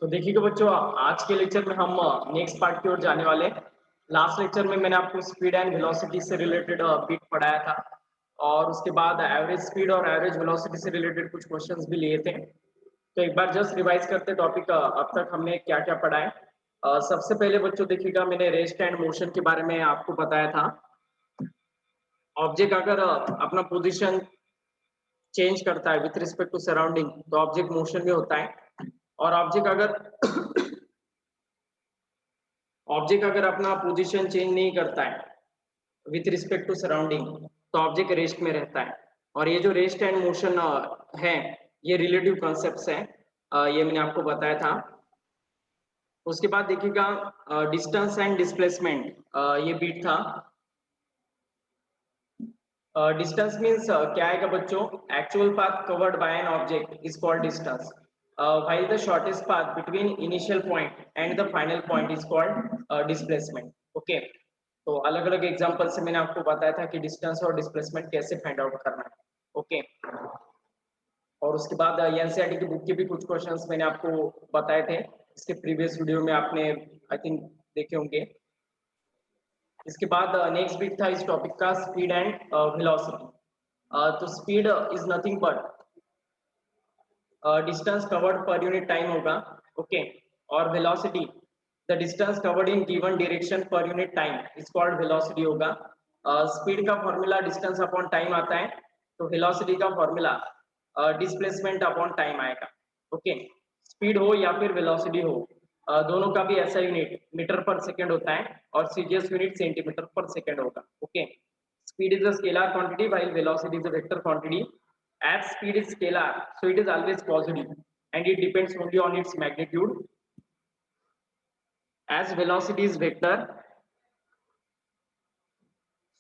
तो देखिएगा बच्चों, आज के लेक्चर में हम नेक्स्ट पार्ट की ओर जाने वाले हैं। लास्ट लेक्चर में मैंने आपको स्पीड एंड वेलोसिटी से रिलेटेड बिट पढ़ाया था और उसके बाद एवरेज स्पीड और एवरेज वेलोसिटी से रिलेटेड कुछ क्वेश्चंस भी लिए थे। तो एक बार जस्ट रिवाइज करते टॉपिक, अब तक हमने क्या क्या पढ़ा है। सबसे पहले बच्चों देखिएगा, मैंने रेस्ट एंड मोशन के बारे में आपको बताया था। ऑब्जेक्ट अगर अपना पोजिशन चेंज करता है विथ रिस्पेक्ट टू सराउंडिंग तो ऑब्जेक्ट मोशन में होता है। और ऑब्जेक्ट अगर अपना पोजीशन चेंज नहीं करता है विथ रिस्पेक्ट टू सराउंडिंग तो ऑब्जेक्ट रेस्ट में रहता है। और ये जो रेस्ट एंड मोशन है, ये रिलेटिव कॉन्सेप्ट्स है, ये मैंने आपको बताया था। उसके बाद देखिएगा डिस्टेंस एंड डिस्प्लेसमेंट, ये बीट था। डिस्टेंस मीन्स क्या आएगा बच्चों, actual path covered by an object is called distance, while the shortest path between initial point and the final point is called displacement. Okay, तो अलग अलग एग्जांपल से मैंने आपको बताया था कि डिस्टेंस और डिस्प्लेसमेंट कैसे फाइंड आउट करना है। ओके, और उसके बाद एनसीईआरटी की बुक के भी कुछ क्वेश्चंस मैंने आपको बताए थे, इसके प्रीवियस वीडियो में आपने आई थिंक देखे होंगे। इसके बाद नेक्स्ट बिट था इस टॉपिक का स्पीड एंड वेलोसिटी। तो speed is nothing but distance covered per unit time होगा। ओके, और velocity the distance covered in given direction per unit time is called velocity होगा। स्पीड का फॉर्मूला डिस्टेंस अपॉन टाइम आता है, तो velocity का formula displacement upon time आएगा। Okay, speed हो या फिर वेलोसिटी हो, दोनों का भी ऐसा यूनिट मीटर पर सेकेंड होता है और सीजीएस यूनिट सेंटीमीटर पर सेकेंड होगा। Okay, speed is a scalar quantity while velocity is a vector quantity. As speed is scalar, so it is always positive and it depends only on its magnitude. As velocity is vector,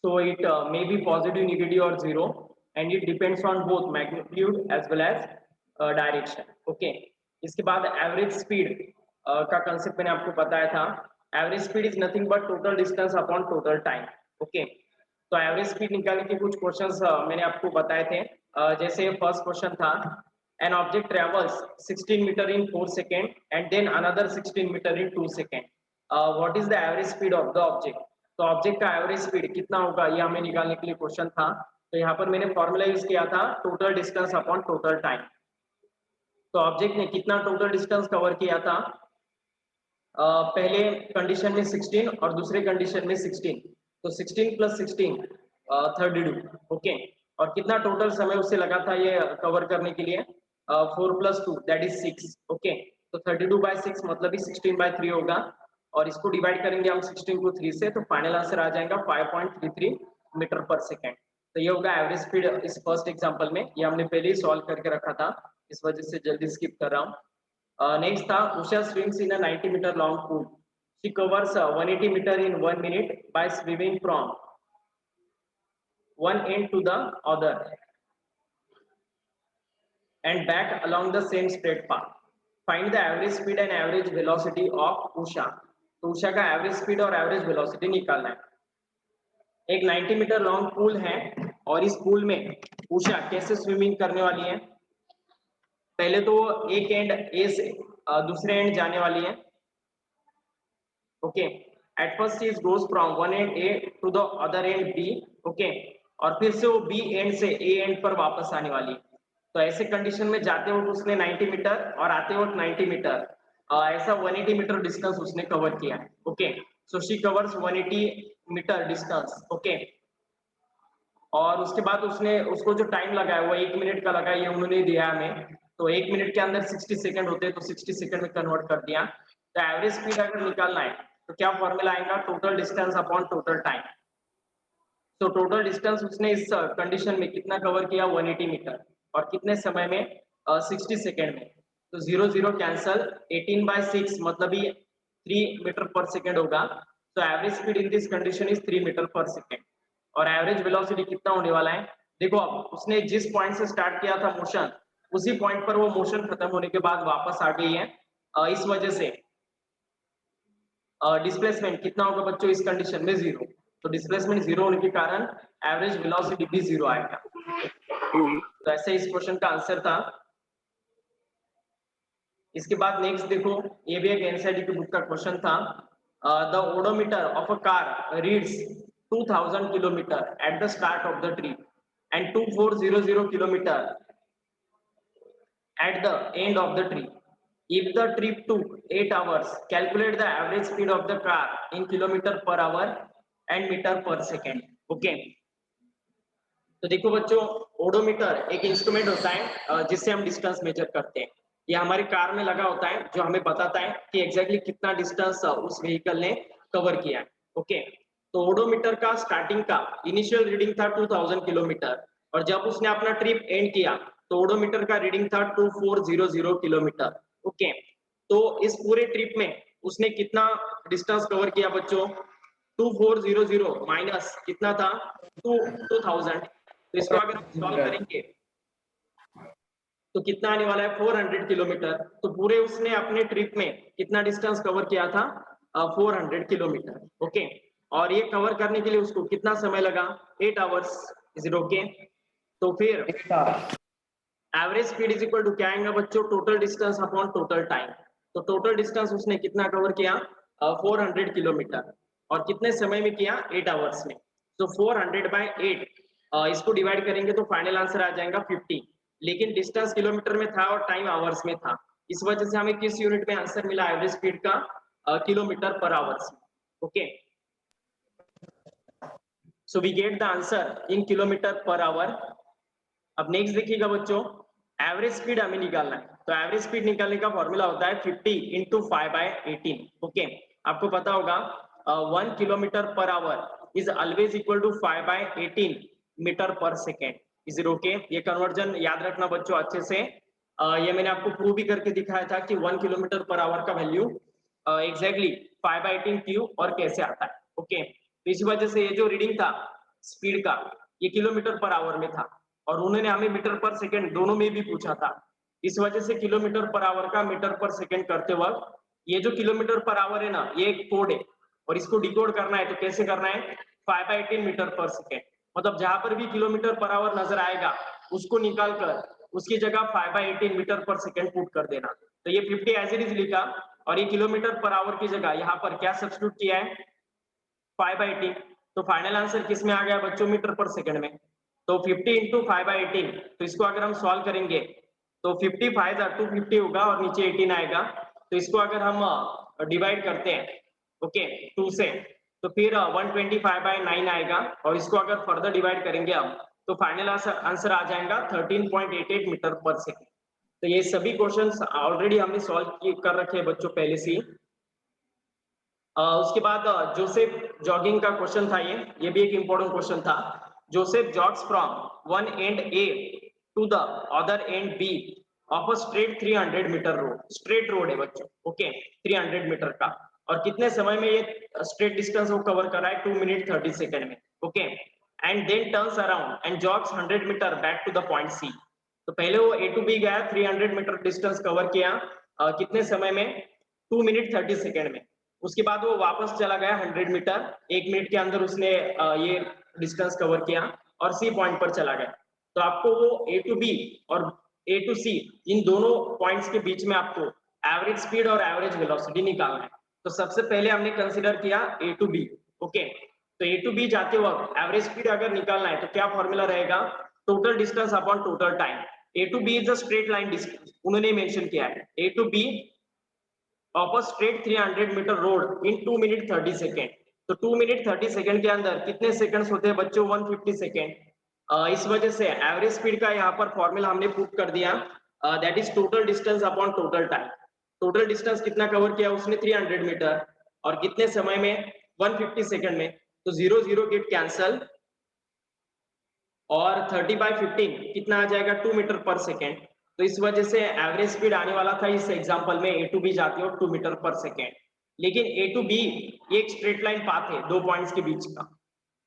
so it may be positive, negative or zero, and it depends on both magnitude as well as direction. Okay, इसके बाद average speed का concept मैंने आपको बताया था। Average speed is nothing but total distance upon total time. Okay, तो average speed निकालने के कुछ क्वेश्चंस मैंने आपको बताए थे। जैसे फर्स्ट क्वेश्चन था, an object travels 16 metre in 4 second and then another 16 metre in 2 second, what is the average speed of the object. तो ऑब्जेक्ट का एवरेज स्पीड कितना होगा, ये हमें निकालने के लिए क्वेश्चन था। तो यहाँ पर मैंने फॉर्मूला यूज किया था total distance upon total time. तो ऑब्जेक्ट ने कितना टोटल डिस्टेंस कवर किया था, पहले कंडीशन में 16 और दूसरे कंडीशन में 16, तो 16 प्लस 16 32। ओके, और कितना टोटल समय उसे लगा था ये कवर करने के लिए, 4 प्लस 2 दैट इज 6। ओके, तो 32/6 मतलब ही 16/3 होगा, और इसको डिवाइड करेंगे हम 16 को 3 से, तो फाइनल आंसर आ जाएगा 5.33 मीटर पर सेकेंड। तो ये होगा एवरेज स्पीड इस फर्स्ट एग्जांपल में। ये हमने पहले ही सॉल्व करके रखा था, इस वजह से जल्दी स्किप कर रहा हूँ। Next था Usha swims in a 90-meter long pool. She covers 180 meter in 1 minute by swimming from one end to the other and back along the same straight path. Find the average speed and average velocity of Usha. तो उषा का average speed और average velocity निकालना है। एक 90 metre long pool है और इस pool में उषा कैसे स्विमिंग करने वाली है। पहले तो एक एंड ए से दूसरे एंड जाने वाली है। Okay, at first she goes from one end A to the other end B. Okay, और फिर से वो बी एंड से ए एंड पर वापस आने वाली है। तो ऐसे कंडीशन में जाते वक्त उसने 90 मीटर और आते वक्त 90 मीटर, ऐसा 180 मीटर डिस्टेंस उसने कवर किया है। Okay, so she covers 180 metre distance. Okay, और उसके बाद उसने उसको जो टाइम लगा है वो 1 मिनट का लगा है, ये उन्होंने दिया हमें। तो 1 मिनट के अंदर 60 सेकंड होते हैं, तो 60 सेकंड में कन्वर्ट कर दिया। तो एवरेज स्पीड अगर निकालना है तो क्या फॉर्मूला आएगा, total distance upon total time. तो टोटल डिस्टेंस उसने इस कंडीशन में कितना कवर किया, 180 मीटर, और कितने समय में, 60 सेकंड में। तो 0 0 कैंसल, 18/6 मतलब ये 3 मीटर पर सेकंड होगा। तो average speed in this condition is 3 metre per second. और एवरेज वेलोसिटी कितना होने वाला है, देखो अब उसने जिस पॉइंट से स्टार्ट किया था मोशन, उसी पॉइंट पर वो मोशन खत्म होने के बाद वापस आ गई है। इस वजह से डिस्प्लेसमेंट कितना होगा बच्चों इस कंडीशन में, 0। तो डिस्प्लेसमेंट 0 होने के कारण एवरेज वेलोसिटी भी 0 आएगा। तो ऐसे इस क्वेश्चन का आंसर था। इसके बाद नेक्स्ट देखो, ये भी एक एनसीईआरटी की बुक का क्वेश्चन था। The odometer of a car reads 2000 kilometre at the start of the trip and 2400 kilometre at the end of the trip. If the trip took 8 hours, calculate the average speed of the car in kilometer per hour and meter per second. Okay. तो देखो बच्चों, odometer एक instrument होता है जिससे हम distance measure करते हैं। ये हमारी कार में लगा होता है जो हमें बताता है कि एग्जैक्टली कितना डिस्टेंस उस व्हीकल ने कवर किया है। ओके, तो ओडोमीटर का स्टार्टिंग का इनिशियल रीडिंग था 2000 किलोमीटर और जब उसने अपना ट्रिप एंड किया तो ओडोमीटर का रीडिंग था 2400 किलोमीटर। ओके, तो इस पूरे ट्रिप में उसने कितना डिस्टेंस कवर किया बच्चों? 2400 माइनस कितना था? 2000। तो इसको अगर हम सॉल्व करेंगे तो कितना आने वाला है? 400 किलोमीटर। तो पूरे उसने अपने ट्रिप में कितना डिस्टेंस कवर किया था? 400 किलोमीटर। ओके, और ये कवर करने के लिए उसको कितना समय लगा? 8 आवर्स। Is it okay? तो फिर average speed is equal to क्या आएगा बच्चों? Total distance upon total time. तो टोटल डिस्टेंस उसने कितना कवर किया? 400 किलोमीटर। और कितने समय में किया? 8 आवर्स में। तो 400 बाय 8 इसको डिवाइड करेंगे तो फाइनल आंसर आ जाएगा 50। लेकिन डिस्टेंस किलोमीटर में था और टाइम आवर्स में था, इस वजह से हमें किस यूनिट में आंसर मिला एवरेज स्पीड का? Kilometre per hours. Okay, so we get the answer in kilometre per hour. अब नेक्स्ट देखिएगा बच्चों, एवरेज स्पीड हमें निकालना है। तो एवरेज स्पीड निकालने का फॉर्मूला होता है 50 इंटू 5/18। ओके, आपको पता होगा 1 kilometre per hour is always equal to 5/18 metre per second. Is it okay? ये कन्वर्जन याद रखना बच्चों अच्छे से। ये मैंने आपको प्रूव भी करके दिखाया था कि 1 किलोमीटर पर आवर का वैल्यू एग्जैक्टली 5/18 क्यों और कैसे आता है। ओके, तो इसी वजह से ये जो रीडिंग था स्पीड का, ये किलोमीटर पर आवर में था और उन्होंने हमें मीटर पर सेकंड दोनों में भी पूछा था। इस वजह से किलोमीटर पर आवर का मीटर पर सेकंड करते वक्त ये जो किलोमीटर पर आवर है ना, ये एक कोड है और इसको डिकोड करना है। तो कैसे करना है? 5/18 मीटर पर सेकंड, मतलब जहां पर भी किलोमीटर पर आवर नजर आएगा उसको निकाल कर उसकी जगह 5/18 मीटर पर सेकंड पुट कर देना। तो ये 50 एज इट इज लिखा और ये किलोमीटर पर आवर की जगह यहाँ पर क्या सब्स्टिट्यूट किया है? 5/18। तो फाइनल आंसर किस में आ गया बच्चों? मीटर पर सेकंड में। तो 50 इंटू 5/18, तो इसको अगर हम सॉल्व करेंगे तो 55 250 होगा और नीचे 18 आएगा। तो इसको अगर हम डिवाइड करते हैं ओके 2 से, तो फिर 125/9 आएगा और इसको अगर फर्दर डिवाइड करेंगे हम तो फाइनल आंसर आ जाएगा 13.88 मीटर पर सेकेंड। तो ये सभी क्वेश्चंस ऑलरेडी हमने सॉल्व कर रखे हैं बच्चों पहले से ही। उसके बाद जोसेफ जॉगिंग का क्वेश्चन था, ये भी एक इंपॉर्टेंट क्वेश्चन था। Joseph jogs from one end A to the other end B of a straight 300 metre road. Straight road है बच्चों, ओके, 300 मीटर का। और कितने समय में ये स्ट्रेट डिस्टेंस वो कवर कर रहा है? 2 मिनट 30 सेकंड में। Okay, and then turns around and jogs 100 metre back to the point C. तो पहले वो ए टू बी गया, 300 मीटर डिस्टेंस कवर किया कितने समय में? 2 मिनट 30 सेकंड में। उसके बाद वो वापस चला गया 100 मीटर, 1 मिनट के अंदर उसने ये डिस्टेंस कवर किया और सी पॉइंट पर चला गया। तो आपको वो ए टू बी और ए टू सी इन दोनों पॉइंट्स के बीच में आपको एवरेज स्पीड और एवरेज वेलोसिटी निकालना है। तो सबसे पहले हमने कंसीडर किया ए टू बी। ओके, तो ए टू बी जाते वक्त एवरेज स्पीड अगर निकालना है तो क्या फॉर्मूला रहेगा? Total distance upon total time. A to B is a straight line distance, उन्होंने मेंशन किया है A to B of a straight 300 metre road in 2 minute 30 second. तो 2 मिनट 30 सेकेंड के अंदर कितने सेकंड्स होते हैं बच्चों? 150 सेकेंड। इस वजह से एवरेज स्पीड का यहाँ पर फॉर्मूला हमने पुट कर दिया, that is total distance upon total time. Total distance कितना कवर किया उसने? 300 मीटर और कितने समय में? 150 सेकेंड में। तो 0 0 गेट कैंसल और 30/15 कितना आ जाएगा? 2 मीटर पर सेकेंड। तो इस वजह से एवरेज स्पीड आने वाला था इस एग्जांपल में ए टू बी जाती हो 2 मीटर पर सेकेंड। लेकिन ए टू बी एक स्ट्रेट लाइन पाथ है दो पॉइंट्स के बीच का।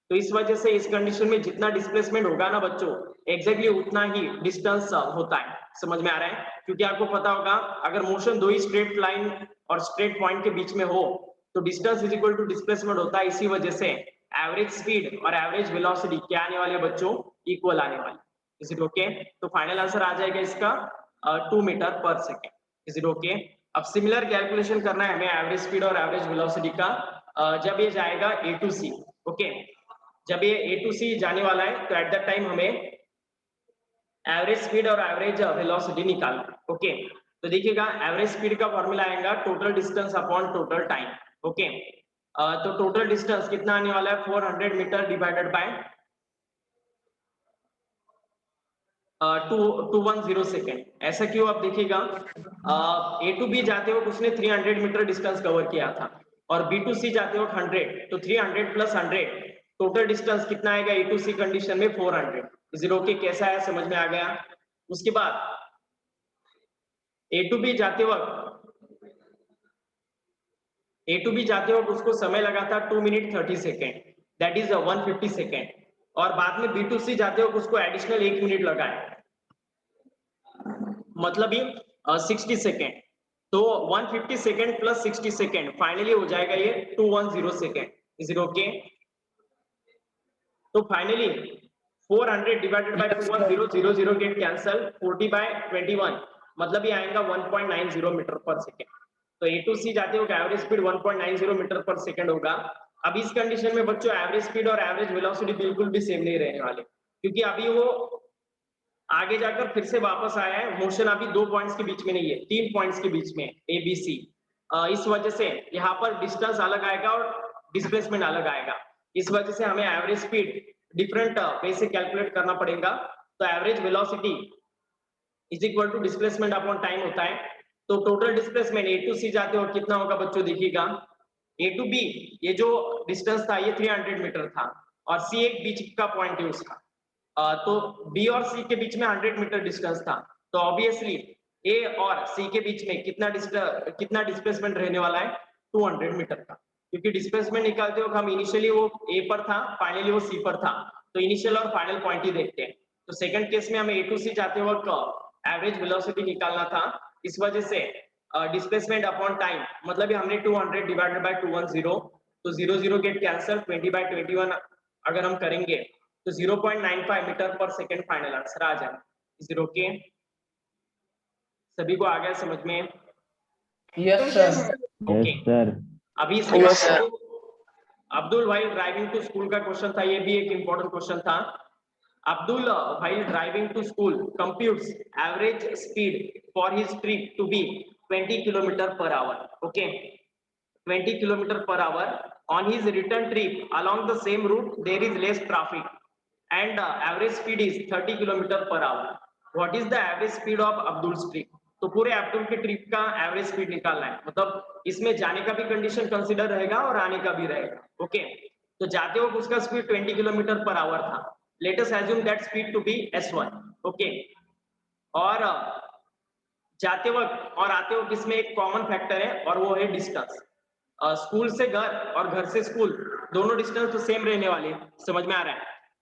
तो इस वजह से इस कंडीशन में जितना डिस्प्लेसमेंट होगा ना बच्चों, एग्जैक्टली उतना ही डिस्टेंस होता है। समझ में आ रहा है? क्योंकि आपको पता होगा अगर मोशन दो ही स्ट्रेट लाइन और स्ट्रेट पॉइंट के बीच में हो तो distance is equal to displacement होता है। इसी वजह से एवरेज स्पीड और एवरेज वेलोसिटी क्या आने वाले बच्चों? इक्वल आने वाले। Is it okay? तो फाइनल आंसर आ जाएगा इसका 2 metre per second. Is it okay? अब सिमिलर कैलकुलेशन करना है हमें एवरेज स्पीड और एवरेज वेलोसिटी का जब ये जाएगा ए टू सी। ओके, जब ये ए टू सी जाने वाला है तो एट दैट टाइम हमें एवरेज स्पीड और एवरेज वेलोसिटी निकालना है। ओके, तो देखिएगा एवरेज स्पीड का फॉर्मूला आएगा total distance upon total time. Okay, तो टोटल डिस्टेंस कितना आने वाला है 400 मीटर डिवाइडेड बाय 210 सेकेंड। ऐसा क्यों? आप देखिएगा ए टू बी जाते वक्त उसने 300 मीटर डिस्टेंस कवर किया था और बी टू सी जाते वक्त 100, तो 300 प्लस 100 टोटल डिस्टेंस कितना आएगा ए टू सी कंडीशन में 400। Is it okay? कैसा है, समझ में आ गया? उसके बाद ए टू बी जाते वक्त उसको समय लगा था 2 minute 30 second, that is 150 second, और बाद में बी टू सी जाते वक्त उसको एडिशनल 1 मिनट लगा है, मतलब ये 60 सेकेंड। तो 150 सेकेंड प्लस 60 सेकेंड फाइनली हो जाएगा ये 210 सेकेंड। Is it okay? तो finally 400 divided by 210, 00 get cancel, 40 by 21 मतलब ये आएगा 1.90 मीटर पर सेकेंड। तो ए टू सी जाते हो average speed 1.90 metre per second होगा। अब इस कंडीशन में बच्चों एवरेज स्पीड और एवरेज वेलोसिटी बिल्कुल भी सेम नहीं रहने वाले, क्योंकि अभी वो आगे जाकर फिर से वापस आया है। मोशन अभी 2 पॉइंट्स के बीच में नहीं है, 3 पॉइंट्स के बीच में, ए बी सी। इस वजह से यहाँ पर डिस्टेंस अलग आएगा और डिस्प्लेसमेंट अलग आएगा। इस वजह से हमें एवरेज स्पीड डिफरेंट वे से कैलकुलेट करना पड़ेगा। तो average velocity is equal to displacement upon time होता है। तो total displacement A to C जाते हो कितना होगा बच्चों? देखिएगा ए टू बी ये जो डिस्टेंस था ये 300 मीटर था और सी एक बीच का पॉइंट है उसका, तो बी और सी के बीच में 100 मीटर डिस्टेंस था। तो ऑब्वियसली ए और सी के बीच में कितना डिस्प्लेसमेंट रहने वाला है? 200 मीटर का, क्योंकि डिस्प्लेसमेंट निकालते हो हम इनिशियली वो ए पर था, फाइनली वो सी पर था, तो इनिशियल और फाइनल पॉइंट ही देखते हैं। तो सेकंड केस में हमें ए टू सी जाते वक्त एवरेज वेलोसिटी निकालना था। इस वजह से डिस्प्लेसमेंट अपॉन टाइम मतलब हमने 200 डिवाइडेड बाय 210, तो 00 गेट कैंसल, 20 बाय 21 अगर हम करेंगे तो 0.95 metre per second final answer आ जाएगा। Is it okay? सभी को आ गया समझ में? Yes sir. ओके, अभी इसके बाद अब्दुल भाई ड्राइविंग टू स्कूल का क्वेश्चन था, ये भी एक इंपॉर्टेंट क्वेश्चन था। Abdul, while driving to school, computes average speed for his trip to be 20 km per hour. Okay, 20 km per hour. On his return trip along the same route, there is less traffic, and average speed is 30 km per hour. What is the average speed of Abdul's trip? तो पूरे अब्दुल के trip का average speed निकालना है, मतलब इसमें जाने का भी कंडीशन कंसीडर रहेगा और आने का भी रहेगा। ओके, तो जाते वक्त उसका स्पीड 20 किलोमीटर पर आवर था। Let us assume that speed to be S1. Okay, और जाते वक्त और आते वक्त इसमें एक कॉमन फैक्टर है और वो है डिस्टेंस। स्कूल से घर और घर से स्कूल दोनों डिस्टेंस तो सेम रहने वाले, समझ में आ रहा है?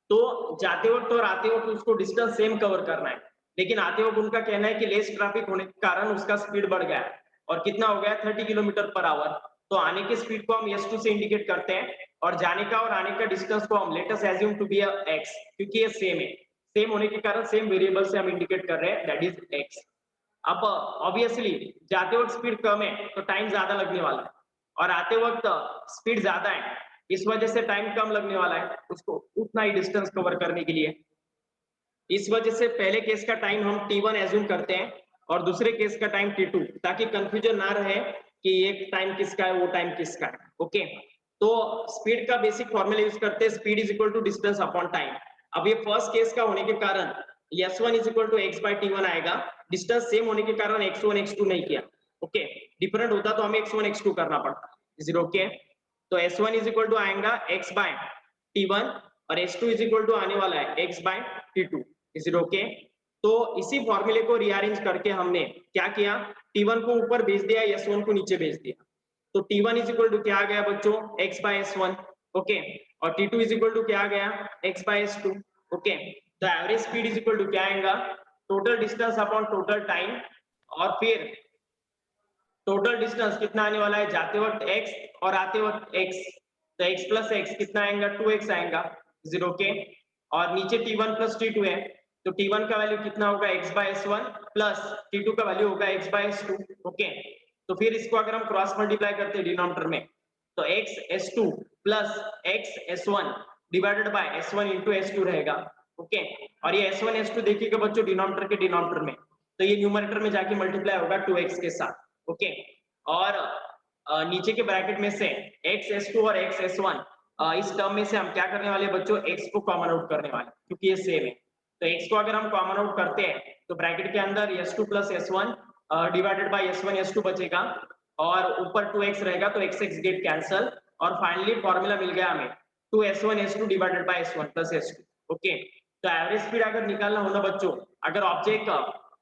तो जाते वक्त और आते वक्त उसको डिस्टेंस सेम कवर करना है, लेकिन आते वक्त उनका कहना है कि लेस ट्रैफिक होने के कारण उसका स्पीड बढ़ गया है और कितना हो गया 30 किलोमीटर पर आवर। तो आने के स्पीड को हम S2 से इंडिकेट करते हैं और जाने का और आने का डिस्टेंस को हम let us assume to be x, क्योंकि ये सेम है, सेम होने के कारण सेम वेरिएबल से हम इंडिकेट कर रहे हैं, दैट इज x। अब ऑब्वियसली जाते वक्त स्पीड कम है तो टाइम ज्यादा लगने वाला है और आते वक्त स्पीड ज्यादा है, इस वजह से टाइम कम लगने वाला है उसको उतना ही डिस्टेंस कवर करने के लिए। इस वजह से पहले केस का टाइम हम t1 एज्यूम करते हैं और दूसरे केस का टाइम t2, ताकि कंफ्यूजन ना रहे कि ये टाइम किसका है वो टाइम किसका है। ओके, तो स्पीड का बेसिक फॉर्मूला यूज करते हैं, speed is equal to distance upon time. अब ये फर्स्ट केस का होने के कारण s1 is equal to x by t1 आएगा, डिस्टेंस सेम होने के कारण x1 x2 नहीं किया। ओके, डिफरेंट होता तो हमें x1 x2 करना पड़ता। Is it okay? तो s1 इज इक्वल टू आएगा x बाय t1 और s2 इज इक्वल टू आने वाला है x by t2। Is it okay? तो इसी फॉर्मूले को रीअरेंज करके हमने क्या किया, t1 को ऊपर भेज दिया, s1 को नीचे भेज दिया। तो t1 इज इक्वल टू क्या आ गया बच्चों? x bye s1। ओके, और t2 इज इक्वल टू क्या आ गया? x by s2। ओके, तो average speed is equal to क्या आएगा? Total distance upon total time, और फिर टोटल डिस्टेंस कितना आने वाला है? जाते वक्त x और आते वक्त x, तो x प्लस x कितना आएगा? 2x आएगा। Is it okay? और नीचे t1 प्लस t2 है, तो T1 का वैल्यू कितना होगा x bye S1 plus T2 का वैल्यू होगा x बाय S2। ओके, तो फिर इसको अगर हम क्रॉस मल्टीप्लाई करते हैं डिनोमिनेटर में, तो x S2 plus x S1 divided by S1 into S2 रहेगा। ओके, और ये S1 S2 देखिएगा बच्चों डिनोमिनेटर के डिनोमिनेटर में, तो ये न्यूमरेटर में जाके मल्टीप्लाई होगा 2x के साथ। ओके, और नीचे के ब्रैकेट में से x S2 और x S1 इस टर्म में से हम क्या करने वाले बच्चों, x को कॉमन आउट करने वाले, क्योंकि ये सेम है। तो x को अगर हम कॉमन आउट करते हैं तो ब्रैकेट के अंदर S2 plus S1 divided by S1 S2 बचेगा, और ऊपर 2x रहेगा तो x x गेट कैंसल, और फाइनली फॉर्मूला मिल गया हमें 2S1 S2 divided by S1 plus S2। Okay, तो एवरेज स्पीड अगर निकालना हो ना बच्चों, अगर ऑब्जेक्ट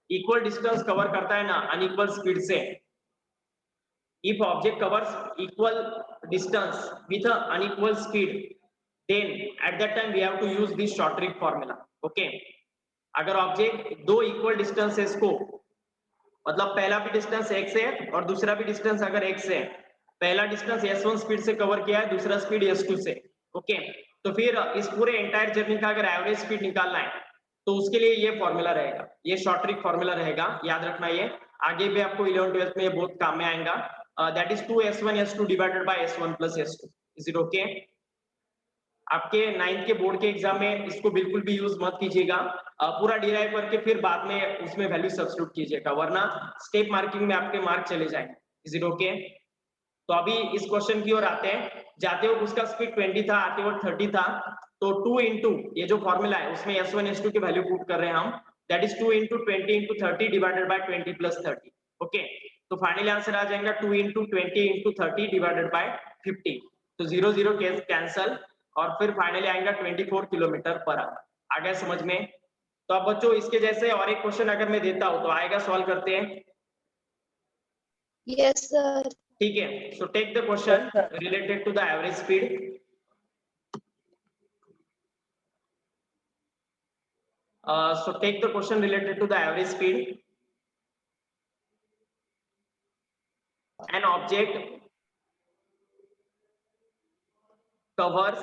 इक्वल डिस्टेंस कवर करता है ना अनइक्वल स्पीड से, if object covers equal distance with an unequal speed, then at that time we have to use this short trick formula। okay, अगर ऑब्जेक्ट दो इक्वल डिस्टेंसेस को, मतलब पहला भी डिस्टेंस x है और दूसरा भी डिस्टेंस अगर x है, पहला डिस्टेंस S1 स्पीड से कवर किया है, दूसरा स्पीड S2 से। ओके, तो फिर इस पूरे एंटायर जर्नी का अगर एवरेज स्पीड निकालना है तो उसके लिए ये फॉर्मूला रहेगा, ये शॉर्ट ट्रिक फॉर्मूला रहेगा, याद रखना। ये आगे भी आपको 11th 12th में ये बहुत काम में आएगा। That is 2S1 S2 divided by S1 plus S2। Is it okay? आपके 9th के बोर्ड के एग्जाम में इसको बिल्कुल भी यूज मत कीजिएगा, पूरा डिराइव करके फिर बाद में उसमें वैल्यू सब्स्टिट्यूट कीजिएगा, वरना स्टेप मार्किंग में आपके मार्क चले जाएंगे। Is it okay? तो अभी इस क्वेश्चन की ओर आते हैं। जाते वक्त उसका स्पीड 20 था, आते वक्त 30 था, तो 2 इंटू ये जो फॉर्मूला है उसमें S1 S2 की वैल्यू पुट कर रहे हैं हम, that is 2 into 20 into 30 divided by 20 plus 30। Okay, तो फाइनली आंसर आ जाएगा 2 इंटू 20 इंटू 30 डिवाइडेड बाय 50। तो 0 0 कैंसल, और फिर फाइनली आएगा 24 किलोमीटर पर आवर। आ गया समझ में? तो अब बच्चों इसके जैसे और एक क्वेश्चन अगर मैं देता हूं तो आएगा, सॉल्व करते हैं। Yes, sir. ठीक है, so take the question related to the average speed. So take the question related to the average speed. An object covers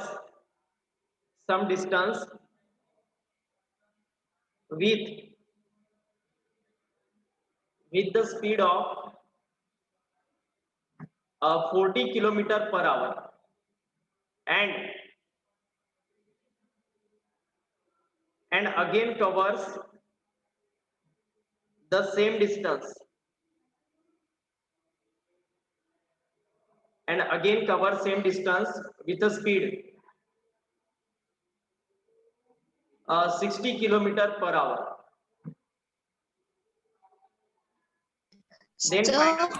some distance with the speed of 40 kilometer per hour, and again covers the same distance, and again covers same distance with a speed 60 kilometer per hour. Then find out,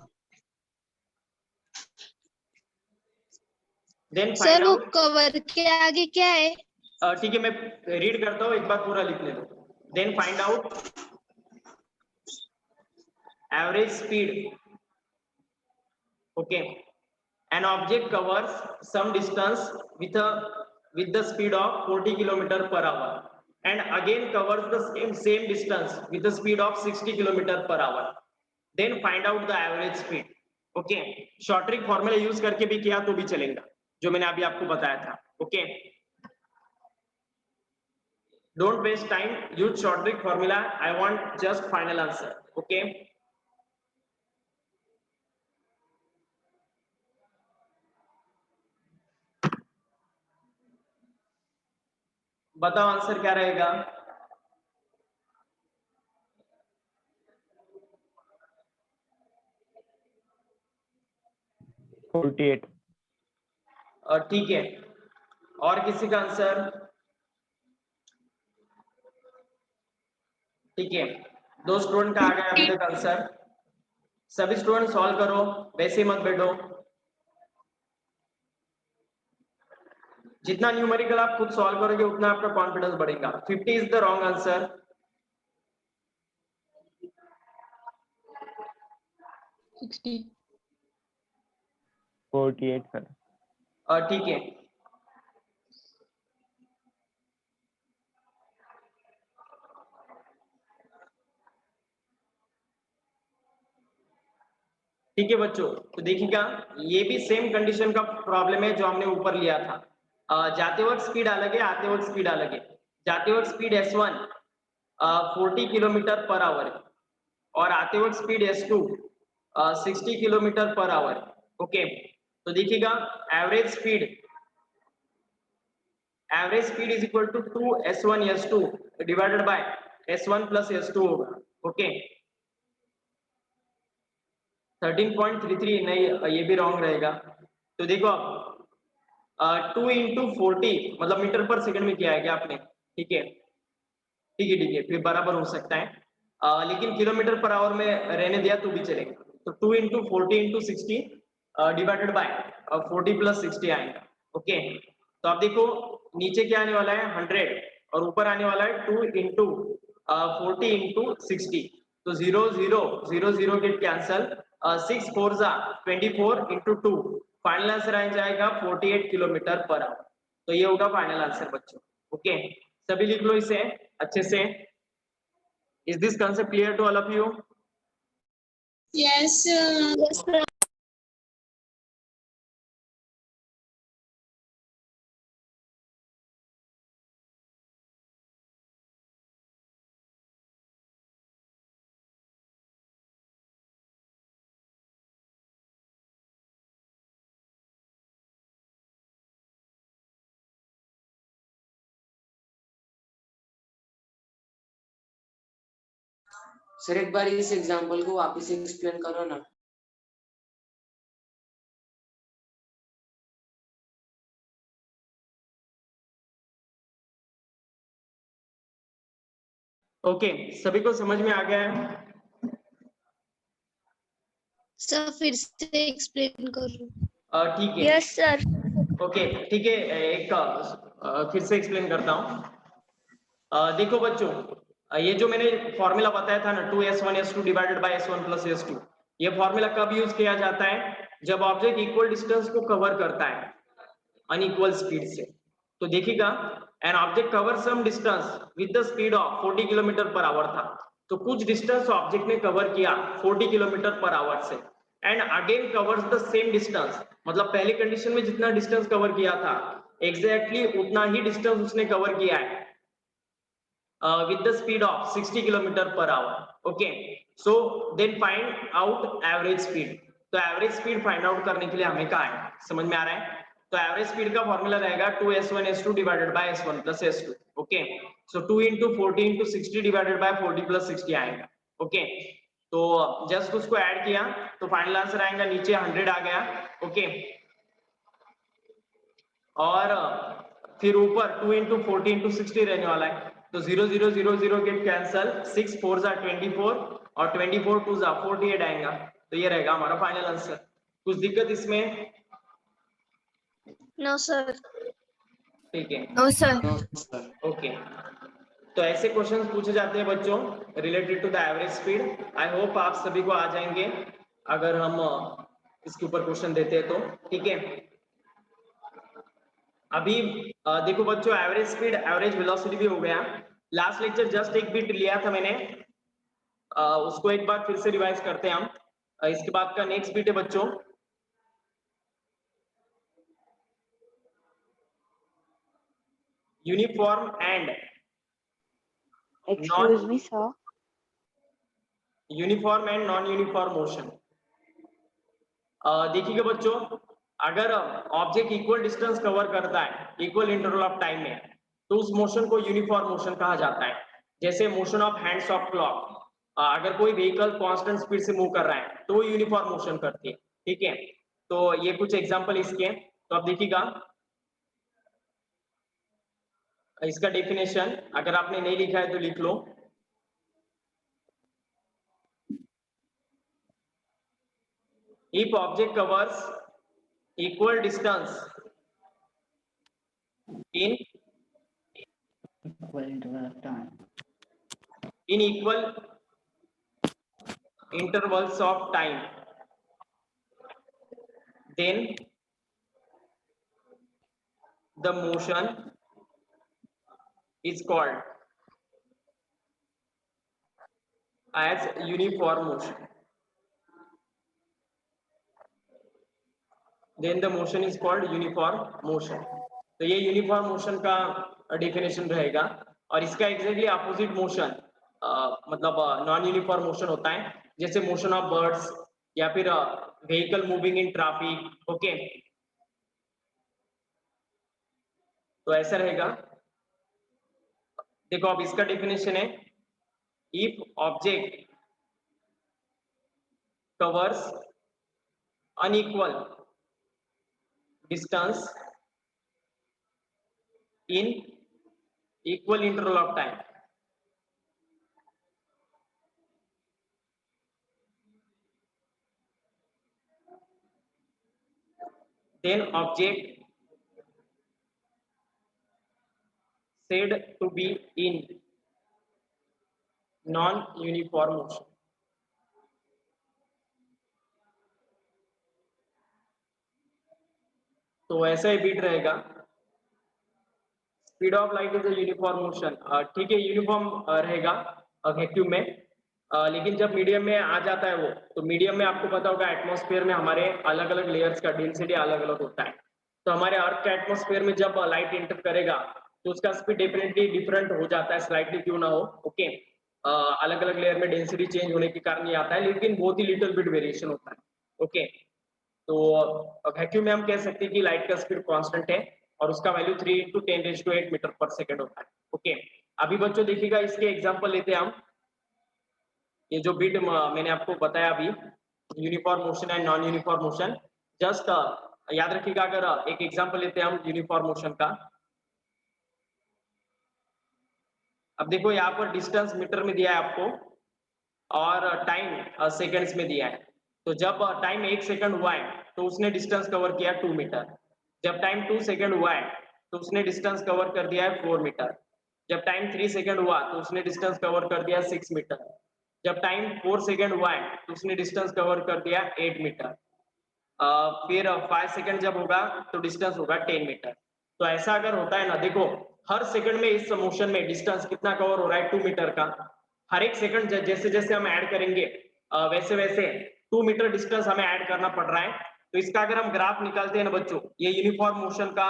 sir वो cover के आगे क्या है? ठीक है, मैं read करता हूँ, एक बार पूरा लिखने दो। Then find out average speed. Okay, an object covers some distance with the speed of 40 kilometer per hour, and again covers the same distance with the speed of 60 kilometer per hour. Then find out the average speed. Okay, short trick formula use करके भी किया तो भी चलेगा, जो मैंने अभी आपको बताया था। Okay, don't waste time, use short trick formula. I want just final answer. Okay, बताओ आंसर क्या रहेगा? ठीक है, और किसी का आंसर? ठीक है, 2 स्टूडेंट का आ गया अभी तक आंसर। सभी स्टूडेंट सॉल्व करो, वैसे ही मत बैठो। जितना न्यूमेरिकल आप खुद सॉल्व करोगे उतना आपका कॉन्फिडेंस बढ़ेगा। 50 is the wrong answer. 60 48 sir. ठीक है, ठीक है बच्चों, तो देखिएगा ये भी सेम कंडीशन का प्रॉब्लम है जो हमने ऊपर लिया था। जाते वक्त स्पीड अलग है, आते वक्त स्पीड अलग है। जाते वक्त speed S1 40 kilometre per our और आते वक्त speed S2 60 kilometre per hour. Okay, तो देखिएगा average speed is equal to 2s1 s2 divided by s1 plus s2 होगा। ओके, 13.33 नहीं, ये भी रॉन्ग रहेगा। तो देखो अब 2 इंटू 40 मतलब मीटर पर सेकंड में किया है क्या आपने? ठीक है, फिर बराबर हो सकता है, लेकिन किलोमीटर पर आवर में रहने दिया तो भी चलेगा। तो 2 into 40 into 60 divided by 40 plus 60 आएगा। ओके, तो आप देखो नीचे क्या आने वाला है 100 और ऊपर आने वाला है 2 इंटू 40 इंटू 60। तो 0 0 0 0 गेट कैंसल, 6 4 जा 24 इंटू 2, फाइनल आंसर आ जाएगा 48 किलोमीटर पर आवर। तो ये होगा फाइनल आंसर बच्चों। ओके, सभी लिख लो इसे अच्छे से। Is this concept clear to all of you? Yes, sir. Sir एक बार इस एग्जांपल को वापस एक्सप्लेन करो ना। ओके, सभी को समझ में आ गया है? सर फिर से एक्सप्लेन करो। ठीक है। Yes sir. ओके, ठीक है, एक फिर से एक्सप्लेन करता हूँ। देखो बच्चों, ये जो मैंने फॉर्मूला बताया था ना 2s1 s2 divided by s1 plus s2, ये फॉर्मूला कब यूज किया जाता है? जब ऑब्जेक्ट इक्वल डिस्टेंस को कवर करता है अनइक्वल स्पीड से। तो देखिएगा an object cover some distance with the speed of 40 kilometre per hour था। तो कुछ डिस्टेंस ऑब्जेक्ट ने कवर किया 40 किलोमीटर पर आवर से and again covers the same distance, मतलब पहली कंडीशन में जितना डिस्टेंस कवर किया था एग्जैक्टली उतना ही डिस्टेंस उसने कवर किया है with the speed of 60 kilometer per hour. Okay, so then find out average speed. तो एवरेज स्पीड फाइंड आउट करने के लिए हमें क्या है, समझ में आ रहा है? तो एवरेज स्पीड का फॉर्मूला रहेगा 2s1 s2 divided by s1 plus s2। Okay, so 2 into 40 into 60 divided by 40 plus 60 आएगा। ओके, तो जस्ट उसको ऐड किया तो फाइनल आंसर आएगा नीचे 100 आ गया। ओके, और फिर ऊपर 2 इंटू 40 इंटू 60 रहने वाला है। तो 0 0 0 0 गेट कैंसल, 6 4 जा 24 और 24 2 जा 48 आएगा। तो ये रहेगा हमारा फाइनल आंसर। कुछ दिक्कत इसमें? No sir. ठीक है, नो सर। ओके। तो ऐसे क्वेश्चंस पूछे जाते हैं बच्चों related to the average speed. I hope आप सभी को आ जाएंगे अगर हम इसके ऊपर क्वेश्चन देते हैं तो। ठीक है, अभी देखो बच्चों, एवरेज स्पीड एवरेज वेलोसिटी भी हो गया। लास्ट लेक्चर जस्ट एक बिट लिया था मैंने, उसको एक बार फिर से रिवाइज करते हैं हम। इसके बाद का नेक्स्ट बिट है बच्चों uniform and Excuse me, sir. Uniform and non uniform motion. देखिएगा बच्चों, अगर ऑब्जेक्ट इक्वल डिस्टेंस कवर करता है इक्वल इंटरवल ऑफ टाइम में तो उस मोशन को यूनिफॉर्म मोशन कहा जाता है। जैसे motion of hands of clock, अगर कोई व्हीकल कांस्टेंट स्पीड से मूव कर रहा है तो वो यूनिफॉर्म मोशन करती है। ठीक है, तो ये कुछ एग्जांपल इसके। तो अब देखिएगा इसका डेफिनेशन, अगर आपने नहीं लिखा है तो लिख लो। If object covers equal distance in Equal interval of time. equal intervals of time, then the motion is called as uniform motion. Then the motion is called uniform motion. तो ये यूनिफॉर्म मोशन का definition रहेगा और इसका exactly opposite motion मतलब non uniform motion होता है, जैसे मोशन ऑफ बर्ड्स या फिर vehicle moving in traffic. Okay, तो ऐसा रहेगा। देखो अब इसका डेफिनेशन है, if object covers unequal distance in equal interval of time, then object said to be in non-uniform motion। तो ऐसा ही बीट रहेगा, speed of light is a uniform motion. ठीक है, यूनिफॉर्म रहेगा वैक्यूम में, लेकिन जब मीडियम में आ जाता है वो, तो मीडियम में आपको पता होगा एटमॉस्फेयर में हमारे अलग अलग लेयर्स का डेंसिटी अलग अलग होता है। तो हमारे अर्थ के एटमॉस्फेयर में जब लाइट एंटर करेगा तो उसका स्पीड डेफिनेटली डिफरेंट हो जाता है, स्लाइटली क्यों ना हो। ओके, अलग अलग लेयर में डेंसिटी चेंज होने के कारण ये आता है, लेकिन बहुत ही लिटिल बिट वेरिएशन होता है। ओके, तो वैक्यूम में हम कह सकते हैं कि लाइट का स्पीड कांस्टेंट है और उसका वैल्यू 3 × 10⁸ मीटर पर सेकंड होता है। ओके, अभी बच्चों देखिएगा, इसके एग्जांपल लेते हैं हम। ये जो बीट मैंने आपको बताया अभी, uniform motion and non uniform motion, just याद रखिएगा। अगर एक एग्जांपल लेते हैं हम यूनिफॉर्म मोशन का। अब देखो यहाँ पर डिस्टेंस मीटर में दिया है आपको और टाइम सेकंड्स में दिया है। तो जब टाइम 1 सेकंड हुआ है तो उसने डिस्टेंस कवर किया 2 मीटर। जब टाइम 2 सेकंड हुआ है तो उसने डिस्टेंस कवर कर दिया है 4 मीटर। जब टाइम 3 सेकंड हुआ तो उसने डिस्टेंस कवर कर दिया 6 मीटर। जब टाइम 4 सेकंड हुआ है तो उसने डिस्टेंस कवर कर दिया 8 मीटर। फिर 5 सेकंड जब होगा तो डिस्टेंस होगा 10 मीटर। तो ऐसा अगर होता है ना, देखो हर सेकंड में इस मोशन में डिस्टेंस कितना कवर हो रहा है, 2 मीटर का। हर एक सेकंड जैसे जैसे हम ऐड करेंगे वैसे वैसे 2 मीटर डिस्टेंस हमें ऐड करना पड़ रहा है। तो इसका अगर हम ग्राफ निकालते हैं ना बच्चों, ये यूनिफॉर्म मोशन का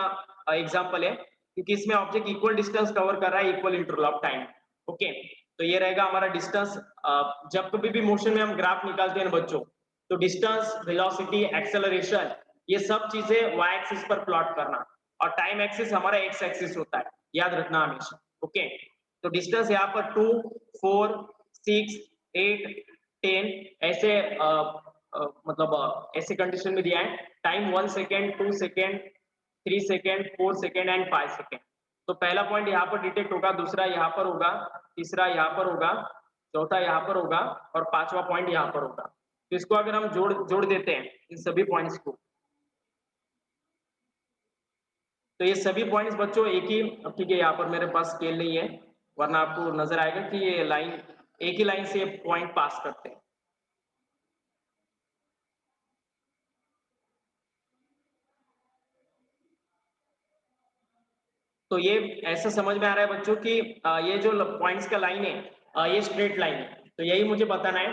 एग्जांपल है, क्योंकि इसमें ऑब्जेक्ट इक्वल डिस्टेंस कवर कर रहा है equal interval of time. Okay, तो ये रहेगा हमारा डिस्टेंस। जब कभी भी मोशन में हम ग्राफ निकालते हैं ना बच्चों, तो डिस्टेंस, वेलोसिटी, एक्सेलरेशन, ये सब चीजें वाई एक्सिस पर प्लॉट करना, और टाइम एक्सिस हमारा एक्स एक्सिस होता है, याद रखना हमेशा। ओके, तो डिस्टेंस यहाँ पर 2, 4, 6, 8, 10 ऐसे मतलब ऐसे कंडीशन में दिया है। Time 1 second, 2 second, 3 second, 4 second and 5 second. तो पहला पॉइंट यहाँ पर डिटेक्ट होगा, दूसरा यहाँ पर होगा, तीसरा यहाँ पर होगा, चौथा यहाँ पर होगा और पांचवा पॉइंट यहाँ पर होगा। तो इसको अगर हम जोड़ देते हैं इन सभी पॉइंट्स को, तो ये सभी पॉइंट्स बच्चों एक ही, ठीक है यहाँ पर मेरे पास स्केल नहीं है, वरना आपको नजर आएगा कि ये लाइन एक ही लाइन से पॉइंट पास करते हैं। तो ये ऐसा समझ में आ रहा है बच्चों कि ये जो पॉइंट्स का लाइन है ये स्ट्रेट लाइन है। तो यही मुझे बताना है,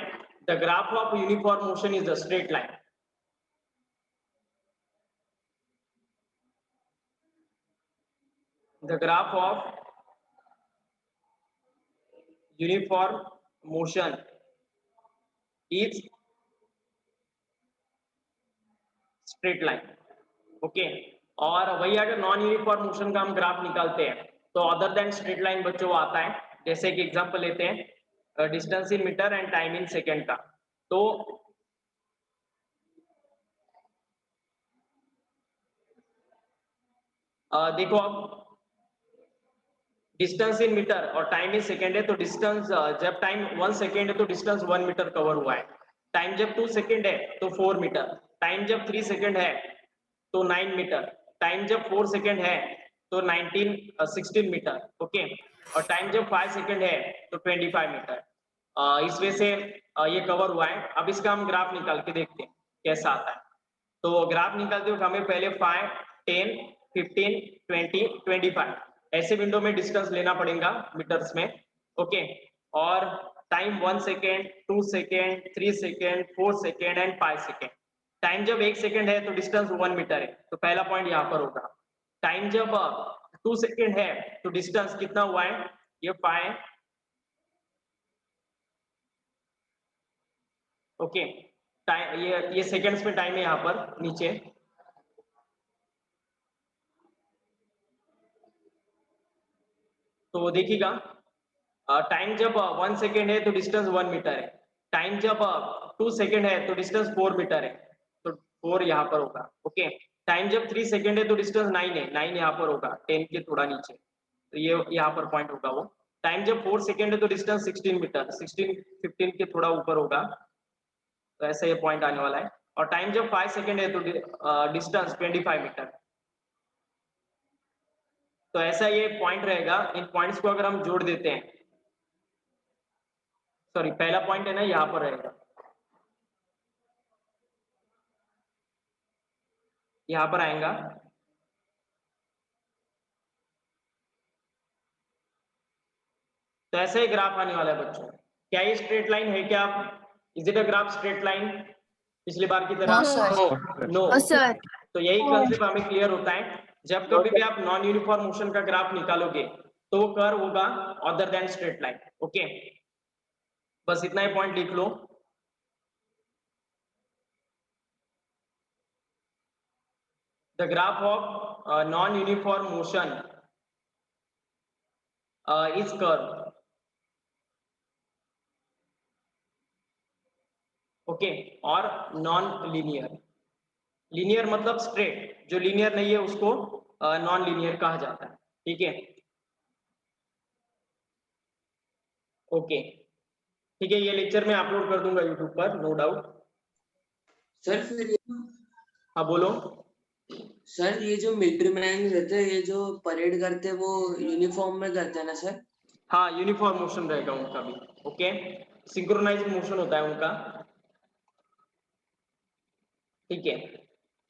the graph of uniform motion is the straight line. The graph of uniform motion is straight line। Okay, और वही अगर नॉन यूनिफॉर्म मोशन का हम ग्राफ निकालते हैं तो अदर देन स्ट्रेट लाइन बच्चों वो आता है। जैसे कि एग्जांपल लेते हैं distance in metre and time in second का। तो देखो अब डिस्टेंस इन मीटर और टाइम इन सेकेंड है, तो डिस्टेंस जब टाइम 1 सेकेंड है तो डिस्टेंस 1 मीटर कवर हुआ है। टाइम जब 2 सेकेंड है तो 4 मीटर। टाइम जब 3 सेकेंड है तो 9 मीटर। टाइम जब 4 सेकेंड है तो 16 मीटर। ओके, और टाइम जब 5 सेकेंड है तो 25 मीटर। इस वजह से ये कवर हुआ है। अब इसका हम ग्राफ निकाल के देखते हैं कैसा आता है। तो ग्राफ निकालते हुए हमें पहले 5, 10, 15, 20, 25 ऐसे विंडो में डिस्टेंस लेना पड़ेगा मीटर्स में। ओके, और time 1 second, 2 second, 3 second, 4 second and 5 second. Time जब 1 सेकेंड है तो डिस्टेंस 1 मीटर है, तो पहला पॉइंट यहाँ पर होगा। टाइम जब 2 सेकेंड है तो डिस्टेंस कितना हुआ है, ये 5, ओके टाइम, ये सेकंड्स में टाइम है यहाँ पर नीचे। तो देखिएगा टाइम जब 1 सेकेंड है तो डिस्टेंस 1 मीटर है, टाइम जब 2 सेकेंड है तो डिस्टेंस 4 मीटर है, तो 4 यहाँ पर होगा। ओके टाइम जब 3 सेकेंड है तो डिस्टेंस 9 है, 9 यहाँ पर होगा 10 के थोड़ा नीचे, तो ये यहाँ पर पॉइंट होगा वो। टाइम जब 4 सेकेंड है तो डिस्टेंस 16 मीटर, 16 15 के थोड़ा ऊपर होगा, तो ऐसा ये पॉइंट आने वाला है। और टाइम जब 5 सेकेंड है तो डिस्टेंस 25 मीटर। तो ऐसा ये पॉइंट रहेगा। इन पॉइंट्स को अगर हम जोड़ देते हैं, सॉरी पहला पॉइंट है ना यहाँ पर रहेगा, यहाँ पर आएगा, तो ऐसा ही ग्राफ आने वाला है बच्चों। क्या ये स्ट्रेट लाइन है क्या? Is it a graph straight line पिछली बार की तरह? No, sir. No. Oh, sir. तो यही कंसेप्ट हमें क्लियर होता है, जब कभी भी आप नॉन यूनिफॉर्म मोशन का ग्राफ निकालोगे तो वो कर्व होगा other than straight line. Okay बस इतना ही पॉइंट लिख लो। The graph of non uniform motion is curve. Okay और नॉन लीनियर, लीनियर मतलब स्ट्रेट, जो लीनियर नहीं है उसको नॉन लीनियर कहा जाता है। ठीक है ओके ठीक है, ये लेक्चर मैं अपलोड कर दूंगा यूट्यूब पर, नो डाउट। सर फिर हाँ बोलो। सर ये जो मिलिट्री मैन रहते हैं, ये जो परेड करते हैं वो यूनिफॉर्म में करते हैं ना सर? हाँ यूनिफॉर्म मोशन रहेगा उनका भी। ओके सिंक्रोनाइज मोशन होता है उनका। ठीक है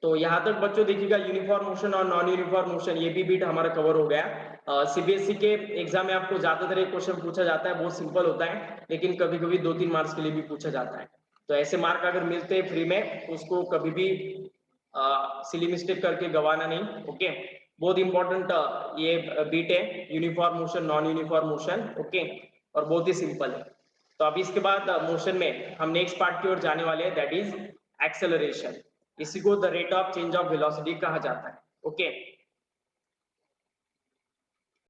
तो यहाँ तक बच्चों देखिएगा, यूनिफॉर्म मोशन और नॉन यूनिफॉर्म मोशन ये भी बीट हमारा कवर हो गया। सीबीएसई के एग्जाम में आपको ज्यादातर एक क्वेश्चन पूछा जाता है, बहुत सिंपल होता है, लेकिन कभी कभी 2-3 मार्क्स के लिए भी पूछा जाता है। तो ऐसे मार्क अगर मिलते हैं फ्री में तो उसको कभी भी सिली मिस्टेक करके गवाना नहीं। ओके बहुत इंपॉर्टेंट ये बीट है, uniform motion non uniform motion. Okay और बहुत ही सिंपल है। तो अभी इसके बाद मोशन में हम नेक्स्ट पार्ट की ओर जाने वाले हैं, दैट इज एक्सेलरेशन। इसी को the rate of change of velocity कहा जाता है। ओके